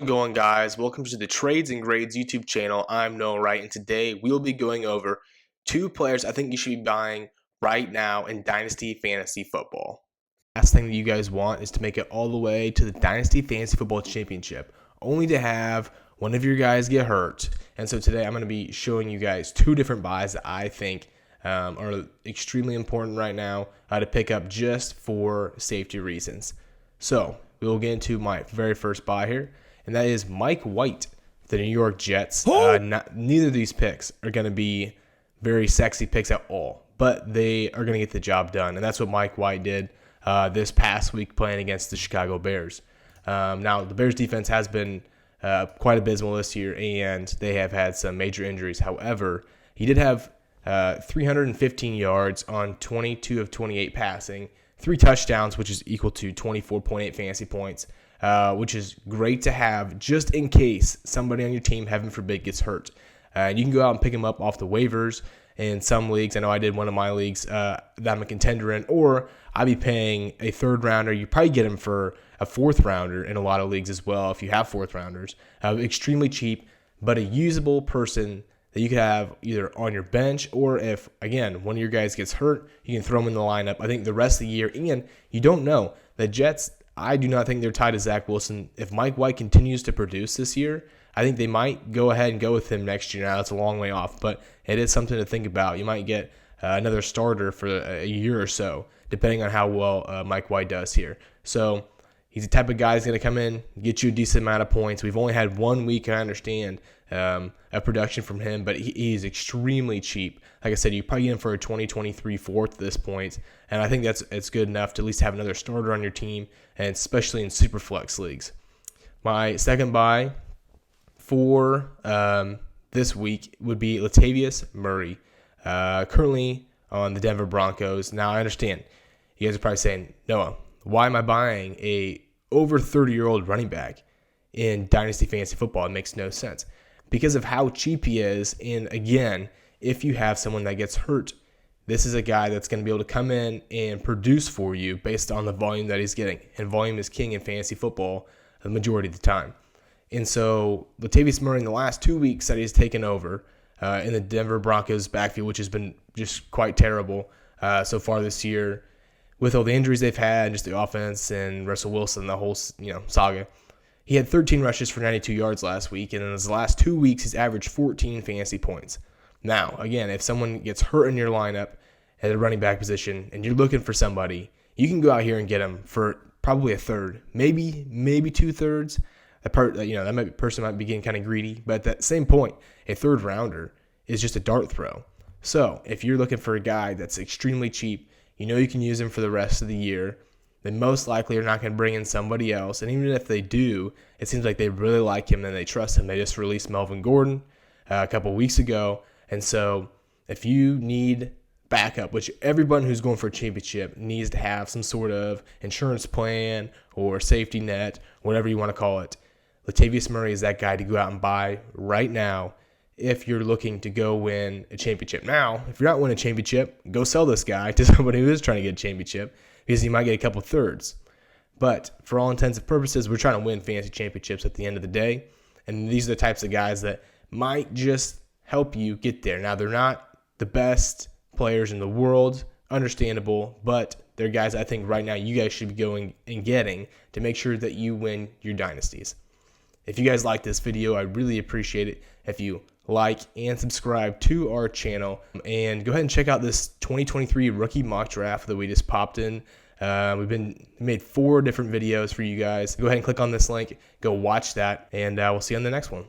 Going guys, welcome to the Trades and Grades YouTube channel. I'm Noah Wright, and today we'll be going over two players I think you should be buying right now in Dynasty Fantasy Football. Last thing that you guys want is to make it all the way to the Dynasty Fantasy Football Championship, only to have one of your guys get hurt. And so today I'm going to be showing you guys two different buys that I think are extremely important right now to pick up just for safety reasons. So we will get into my very first buy here, and that is Mike White, the New York Jets. Neither of these picks are going to be very sexy picks at all, but they are going to get the job done, and that's what Mike White did this past week playing against the Chicago Bears. Now, the Bears defense has been quite abysmal this year, and they have had some major injuries. However, he did have 315 yards on 22 of 28 passing, 3 touchdowns, which is equal to 24.8 fantasy points, which is great to have just in case somebody on your team, heaven forbid, gets hurt. You can go out and pick him up off the waivers in some leagues. I know I did one of my leagues that I'm a contender in, or I'd be paying a third rounder. You probably get him for a fourth rounder in a lot of leagues as well if you have fourth rounders. Extremely cheap, but a usable person that you could have either on your bench, or if, again, one of your guys gets hurt, you can throw him in the lineup, I think, the rest of the year. And you don't know. The Jets, I do not think they're tied to Zach Wilson. If Mike White continues to produce this year, I think they might go ahead and go with him next year. Now, that's a long way off, but it is something to think about. You might get another starter for a year or so, depending on how well Mike White does here. So he's the type of guy who's going to come in, get you a decent amount of points. We've only had 1 week, I understand, of production from him, but he's extremely cheap. Like I said, you probably get him for a 2023 fourth at this point, and I think it's good enough to at least have another starter on your team, and especially in super flex leagues. My second buy for this week would be Latavius Murray, currently on the Denver Broncos. Now, I understand you guys are probably saying, Noah, why am I buying a over 30-year-old running back in Dynasty Fantasy Football? It makes no sense because of how cheap he is. And again, if you have someone that gets hurt, this is a guy that's going to be able to come in and produce for you based on the volume that he's getting. And volume is king in fantasy football the majority of the time. And so Latavius Murray in the last 2 weeks that he's taken over in the Denver Broncos backfield, which has been just quite terrible so far this year, with all the injuries they've had, just the offense and Russell Wilson, the whole saga. He had 13 rushes for 92 yards last week, and in his last 2 weeks, he's averaged 14 fantasy points. Now, again, if someone gets hurt in your lineup at a running back position and you're looking for somebody, you can go out here and get him for probably a third, maybe 2/3. That person might be getting kind of greedy, but at that same point, a third rounder is just a dart throw. So if you're looking for a guy that's extremely cheap, you know you can use him for the rest of the year, then most likely you're not going to bring in somebody else. And even if they do, it seems like they really like him and they trust him. They just released Melvin Gordon a couple weeks ago. And so if you need backup, which everyone who's going for a championship needs to have some sort of insurance plan or safety net, whatever you want to call it, Latavius Murray is that guy to go out and buy right now if you're looking to go win a championship. Now, if you're not winning a championship, go sell this guy to somebody who is trying to get a championship, because you might get a couple thirds. But for all intents and purposes, we're trying to win fantasy championships at the end of the day, and these are the types of guys that might just help you get there. Now, they're not the best players in the world, understandable, but they're guys I think right now you guys should be going and getting to make sure that you win your dynasties. If you guys like this video, I really appreciate it if you like and subscribe to our channel, and go ahead and check out this 2023 rookie mock draft that we just popped in. We've made 4 different videos for you guys. Go ahead and click on this link, go watch that, and we'll see you on the next one.